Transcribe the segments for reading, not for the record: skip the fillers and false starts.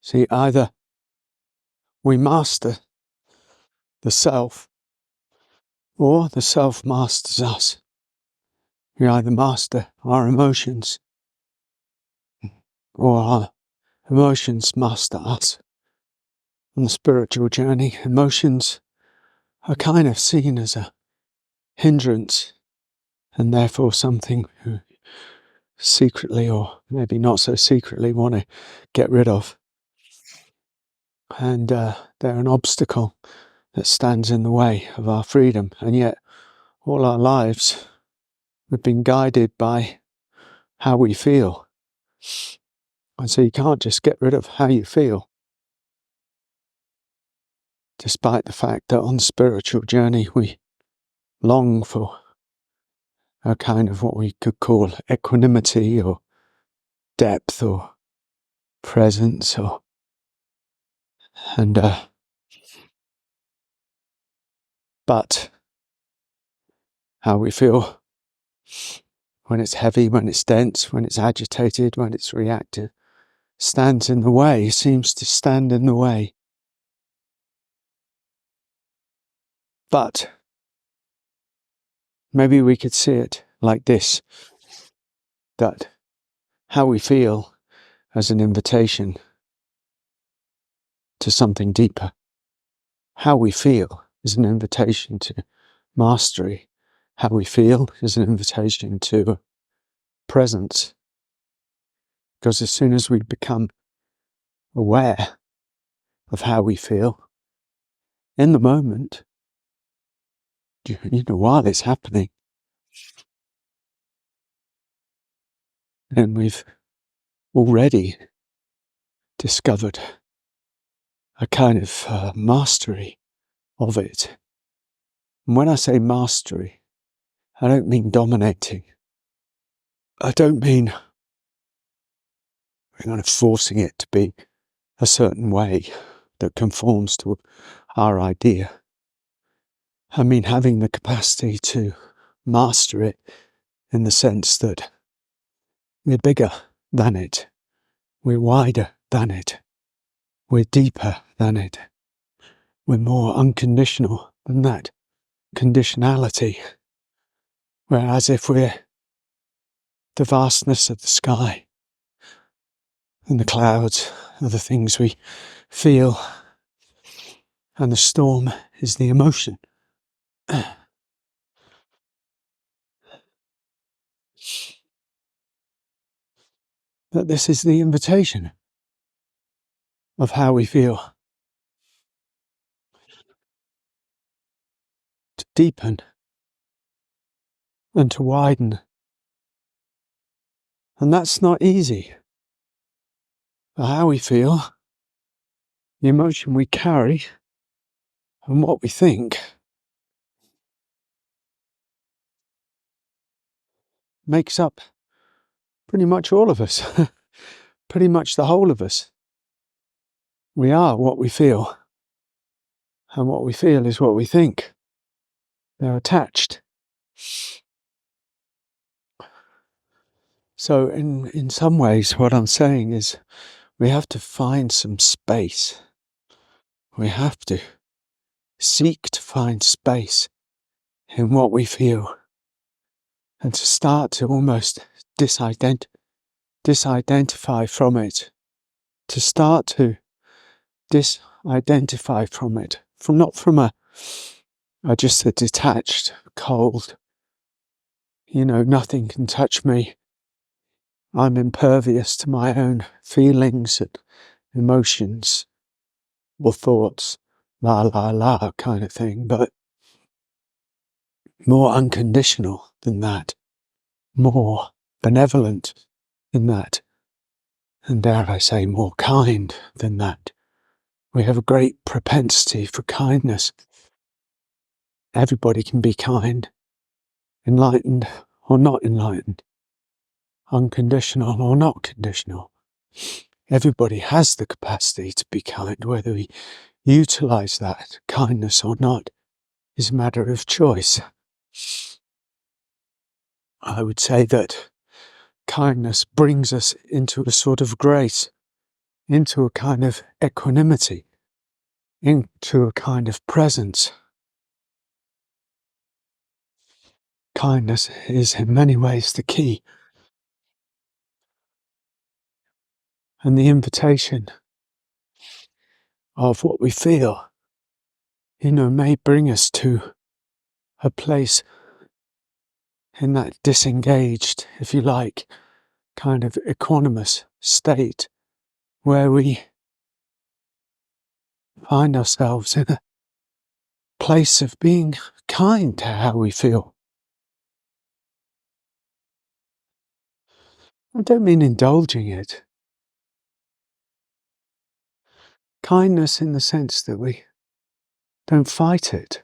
See, either we master the self, or the self masters us. We either master our emotions, or our emotions master us. On the spiritual journey, emotions are kind of seen as a hindrance, and therefore something you secretly, or maybe not so secretly, want to get rid of. And they're an obstacle that stands in the way of our freedom. And yet, all our lives, we've been guided by how we feel. And so you can't just get rid of how you feel. Despite the fact that on the spiritual journey we long for a kind of what we could call equanimity or depth or presence but how we feel when it's heavy, when it's dense, when it's agitated, when it's reactive, stands in the way, seems to stand in the way. But maybe we could see it like this, that how we feel as an invitation to something deeper. How we feel is an invitation to mastery. How we feel is an invitation to presence. Because as soon as we become aware of how we feel, in the moment, while it's happening, then we've already discovered a kind of mastery of it. And when I say mastery, I don't mean dominating. I don't mean kind of forcing it to be a certain way that conforms to our idea. I mean having the capacity to master it in the sense that we're bigger than it, we're wider than it, we're deeper than it, we're more unconditional than that conditionality. Whereas if we're the vastness of the sky and the clouds are the things we feel, and the storm is the emotion. That this is the invitation of how we feel to deepen and to widen. And that's not easy. But how we feel, the emotion we carry, and what we think makes up pretty much all of us, pretty much the whole of us. We are what we feel, and what we feel is what we think. They're attached. So in some ways, what I'm saying is we have to find some space. We have to seek to find space in what we feel, and to start to almost disidentify from it, to start to disidentify from it, not from just a detached, cold, nothing can touch me, I'm impervious to my own feelings and emotions or thoughts, la la la kind of thing, but more unconditional than that, more benevolent than that, and dare I say more kind than that. We have a great propensity for kindness. Everybody can be kind, enlightened or not enlightened, unconditional or not conditional. Everybody has the capacity to be kind. Whether we utilize that kindness or not is a matter of choice. I would say that kindness brings us into a sort of grace, into a kind of equanimity, into a kind of presence. Kindness is in many ways the key. And the invitation of what we feel, may bring us to a place in that disengaged, if you like, kind of equanimous state where we find ourselves in a place of being kind to how we feel. I don't mean indulging it. Kindness in the sense that we don't fight it.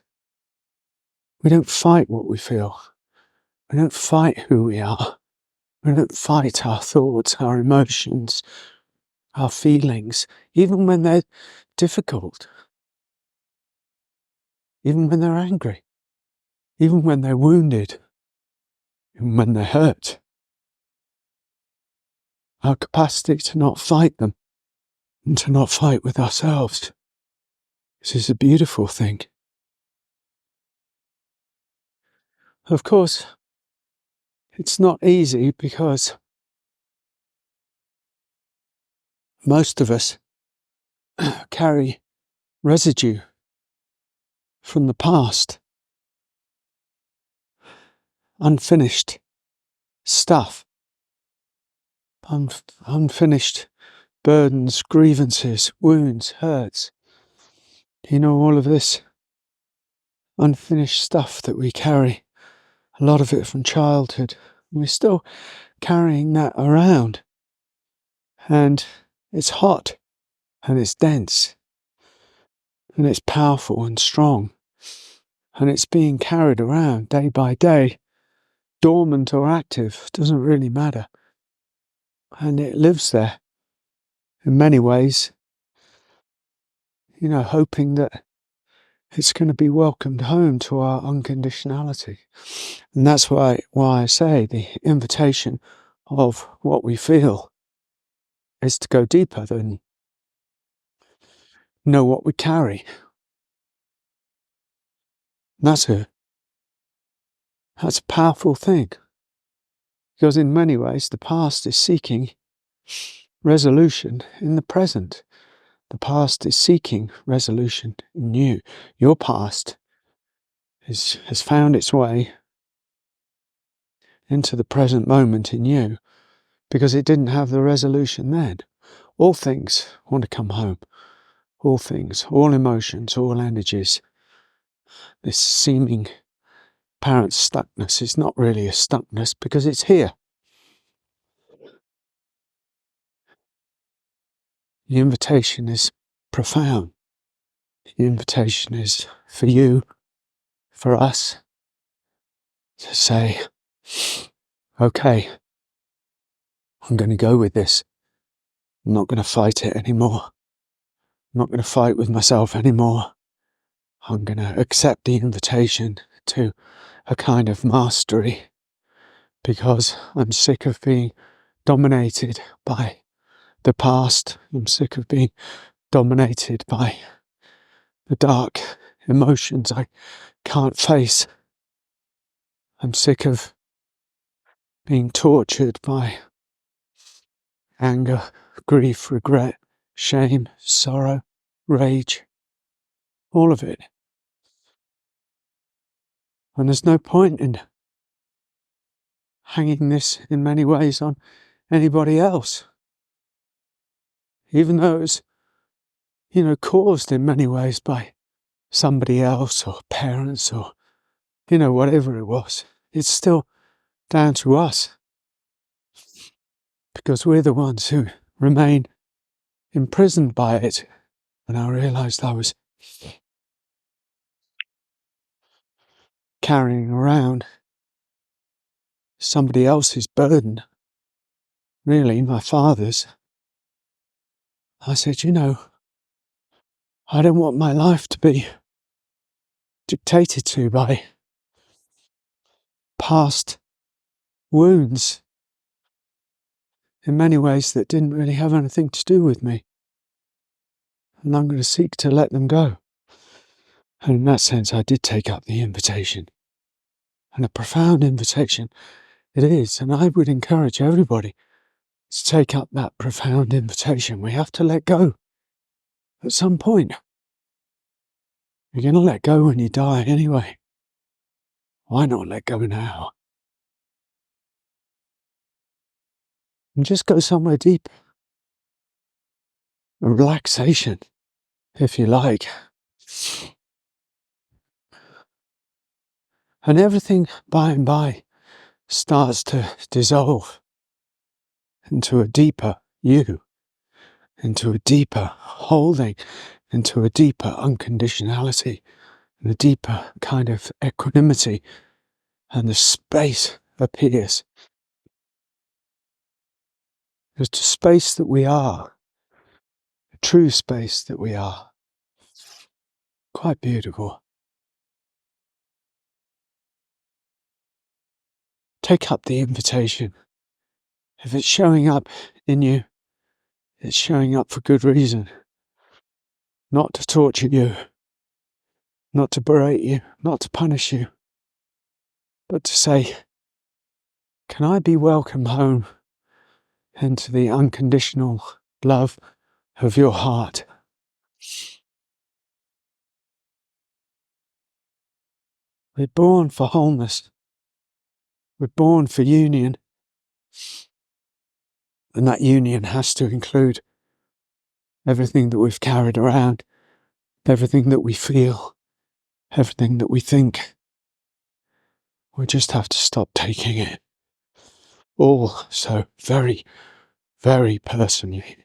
We don't fight what we feel. We don't fight who we are. We don't fight our thoughts, our emotions, our feelings, even when they're difficult, even when they're angry, even when they're wounded, even when they're hurt. Our capacity to not fight them and to not fight with ourselves. This is a beautiful thing. Of course, it's not easy because most of us carry residue from the past, unfinished stuff, unfinished burdens, grievances, wounds, hurts. All of this unfinished stuff that we carry, a lot of it from childhood. We're still carrying that around. And it's hot, and it's dense, and it's powerful and strong. And it's being carried around day by day, dormant or active, doesn't really matter. And it lives there in many ways, hoping that it's going to be welcomed home to our unconditionality. And that's why I say the invitation of what we feel is to go deeper than know what we carry. That's a powerful thing. Because in many ways, the past is seeking resolution in the present. The past is seeking resolution in you. Your past has found its way into the present moment in you because it didn't have the resolution then. All things want to come home. All things, all emotions, all energies. This seeming apparent stuckness is not really a stuckness because it's here. The invitation is profound. The invitation is for you, for us, to say, okay, I'm going to go with this. I'm not going to fight it anymore. I'm not going to fight with myself anymore. I'm going to accept the invitation to a kind of mastery because I'm sick of being dominated by the past. I'm sick of being dominated by the dark emotions I can't face. I'm sick of being tortured by anger, grief, regret, shame, sorrow, rage, all of it. And there's no point in hanging this in many ways on anybody else. Even though it's, caused in many ways by somebody else or parents or, whatever it was. It's still down to us. Because we're the ones who remain imprisoned by it. And I realised I was carrying around somebody else's burden, really my father's. I said, I don't want my life to be dictated to by past wounds in many ways that didn't really have anything to do with me. and I'm going to seek to let them go. And in that sense, I did take up the invitation. And a profound invitation it is, and I would encourage everybody to take up that profound invitation. We have to let go at some point. You're going to let go when you die anyway. Why not let go now? And just go somewhere deep. A relaxation, if you like. And everything by and by starts to dissolve into a deeper you, into a deeper holding, into a deeper unconditionality, and a deeper kind of equanimity, and the space appears. There's the space that we are, the true space that we are. Quite beautiful. Take up the invitation. If it's showing up in you, it's showing up for good reason. Not to torture you, not to berate you, not to punish you, but to say, can I be welcomed home into the unconditional love of your heart? We're born for wholeness. We're born for union. And that union has to include everything that we've carried around, everything that we feel, everything that we think. We just have to stop taking it all so very, very personally.